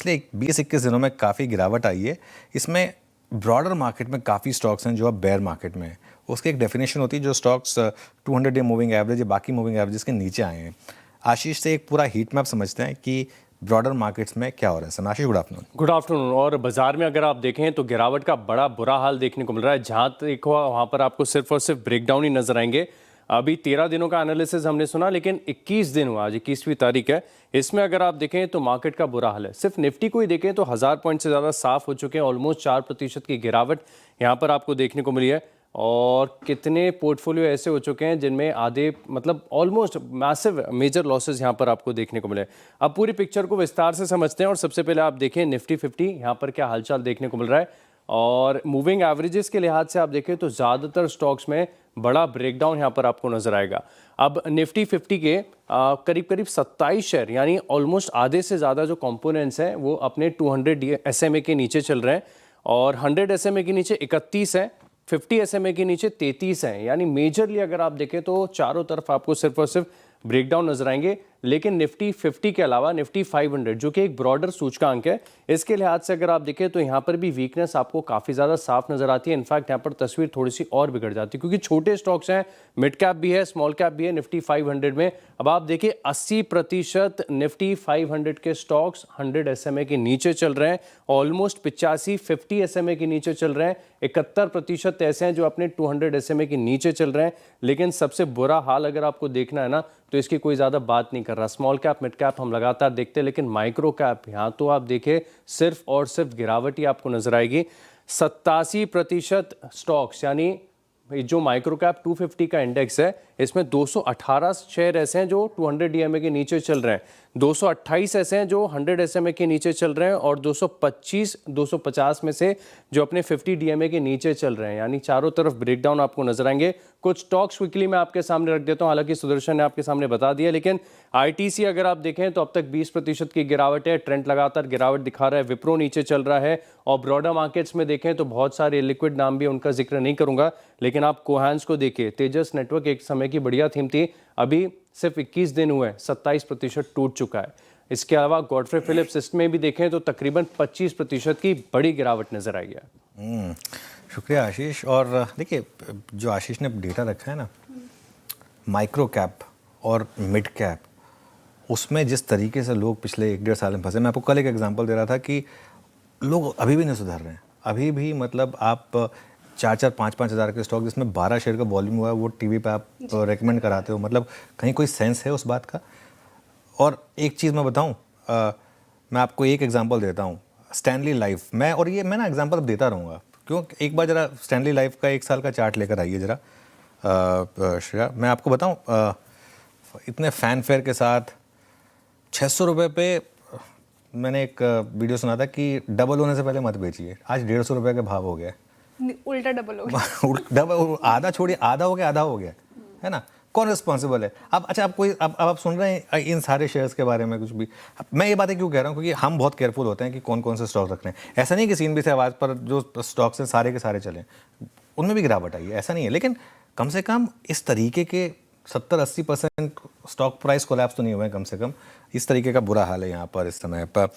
पिछले 20-21 दिनों में काफ़ी गिरावट आई है। इसमें ब्रॉडर मार्केट में काफ़ी स्टॉक्स हैं जो अब बेयर मार्केट में है। उसकी एक डेफिनेशन होती है जो स्टॉक्स 200 डे मूविंग एवरेज या बाकी मूविंग एवरेज के नीचे आए हैं। आशीष से एक पूरा हीट मैप समझते हैं कि ब्रॉडर मार्केट्स में क्या हो रहा है। सर आशीष, गुड आफ्टरनून। Good afternoon. और बाजार में अगर आप देखें तो गिरावट का बड़ा बुरा हाल देखने को मिल रहा है। जहां देखो वहां पर आपको सिर्फ और सिर्फ ब्रेकडाउन ही नजर आएंगे। अभी 13 दिनों का एनालिसिस हमने सुना, लेकिन 21 दिन हुआ, आज 21वीं तारीख है। इसमें अगर आप देखें तो मार्केट का बुरा हाल है। सिर्फ निफ्टी को ही देखें तो 1000 पॉइंट से ज़्यादा साफ हो चुके हैं। ऑलमोस्ट 4% की गिरावट यहाँ पर आपको देखने को मिली है। और कितने पोर्टफोलियो ऐसे हो चुके हैं जिनमें आधे मतलब ऑलमोस्ट मैसिव मेजर लॉसेस यहाँ पर आपको देखने को मिले। अब पूरी पिक्चर को विस्तार से समझते हैं और सबसे पहले आप देखें निफ्टी 50 यहाँ पर क्या हालचाल देखने को मिल रहा है। और मूविंग एवरेजेस के लिहाज से आप देखें तो ज़्यादातर स्टॉक्स में बड़ा ब्रेकडाउन यहाँ पर आपको नजर आएगा। अब निफ्टी 50 के करीब करीब 27 शेयर यानी ऑलमोस्ट आधे से ज़्यादा जो कंपोनेंट्स हैं वो अपने 200 SMA के नीचे चल रहे हैं और 100 SMA के नीचे 31 है, 50 SMA के नीचे 33 हैं। यानी मेजरली अगर आप देखें तो चारों तरफ आपको सिर्फ और सिर्फ ब्रेकडाउन नजर आएंगे। लेकिन निफ्टी 50 के अलावा निफ्टी 500 जो कि एक ब्रॉडर सूचकांक है, इसके लिहाज से अगर आप देखें तो यहाँ पर भी वीकनेस आपको काफ़ी ज़्यादा साफ नजर आती है। इनफैक्ट यहाँ पर तस्वीर थोड़ी सी और बिगड़ जाती है क्योंकि छोटे स्टॉक्स हैं, मिड कैप भी है, स्मॉल कैप भी है निफ्टी 500 में। अब आप देखिए 80% निफ्टी 500 के स्टॉक्स 100 SMA के नीचे चल रहे हैं। ऑलमोस्ट 50 SMA के नीचे चल रहे हैं। 71% ऐसे हैं जो अपने 200 SMA के नीचे चल रहे हैं। लेकिन सबसे बुरा हाल अगर आपको देखना है ना तो इसकी कोई ज़्यादा बात नहीं कर रहा। स्मॉल कैप मिड कैप हम लगातार देखते हैं, लेकिन माइक्रो कैप यहाँ तो आप देखिए सिर्फ और सिर्फ गिरावट ही आपको नजर आएगी। 87% स्टॉक्स यानी जो माइक्रो कैप 250 का इंडेक्स है इसमें 218 शेयर ऐसे हैं जो 200 DMA के नीचे चल रहे हैं, 228 ऐसे हैं जो 100 SMA के नीचे चल रहे हैं और 250 में से जो अपने 50 DMA के नीचे चल रहे हैं। यानी चारों तरफ ब्रेकडाउन आपको नजर आएंगे। कुछ स्टॉक्स क्विकली मैं आपके सामने रख देता हूं, हालांकि सुदर्शन ने आपके सामने बता दिया। लेकिन ITC अगर आप देखें तो अब तक 20% की गिरावट है। ट्रेंड लगातार गिरावट दिखा रहा है। विप्रो नीचे चल रहा है। और ब्रॉडर मार्केट्स में देखें तो बहुत सारे लिक्विड नाम भी, उनका जिक्र नहीं करूंगा, लेकिन आप कोहांस को देखिए। तेजस नेटवर्क एक समय की बढ़िया थीम थी, अभी सिर्फ 21 दिन हुए 27% टूट चुका है। इसके अलावा गॉडफ्रे फिलिप्स, इसमें भी देखें तो तकरीबन 25% की बड़ी गिरावट नजर आई है। शुक्रिया आशीष। और देखिए जो आशीष ने डेटा रखा है ना, माइक्रो कैप और मिड कैप, उसमें जिस तरीके से लोग पिछले 1-1.5 साल में फंसे, मैं आपको कल एक एग्जांपल दे रहा था कि लोग अभी भी नहीं सुधर रहे हैं। अभी भी मतलब आप 4-4, 5-5 हज़ार के स्टॉक जिसमें 12 शेयर का वॉल्यूम हुआ है वो टीवी पे आप रेकमेंड कराते हो, मतलब कहीं कोई सेंस है उस बात का? और एक चीज़ मैं बताऊं, मैं आपको एक एग्जांपल देता हूं, स्टैनली लाइफ। मैं ना एग्जांपल अब देता रहूँगा, क्यों एक बार ज़रा स्टैनली लाइफ का 1 साल का चार्ट लेकर आइए ज़रा श्रेया। मैं आपको बताऊं, इतने फैन फेयर के साथ 600 रुपये पे मैंने एक वीडियो सुना था कि डबल होने से पहले मत बेचिए। आज 150 रुपये का भाव हो गया, उल्टा डबल हो गया। डबल, आधा छोड़िए, आधा हो गया, है ना? कौन रिस्पॉन्सिबल है? अब अच्छा, अब आप सुन रहे हैं इन सारे शेयर्स के बारे में कुछ भी। मैं ये बातें क्यों कह रहा हूँ, क्योंकि हम बहुत केयरफुल होते हैं कि कौन कौन से स्टॉक रख रहे हैं। ऐसा नहीं कि सीन भी से आवाज़ पर जो स्टॉक्स हैं सारे के सारे चलें, उनमें भी गिरावट आई है, ऐसा नहीं है। लेकिन कम से कम इस तरीके के 70-80% स्टॉक प्राइस कोलैप्स तो नहीं हुए हैं, कम से कम इस तरीके का बुरा हाल है यहाँ पर इस समय पर।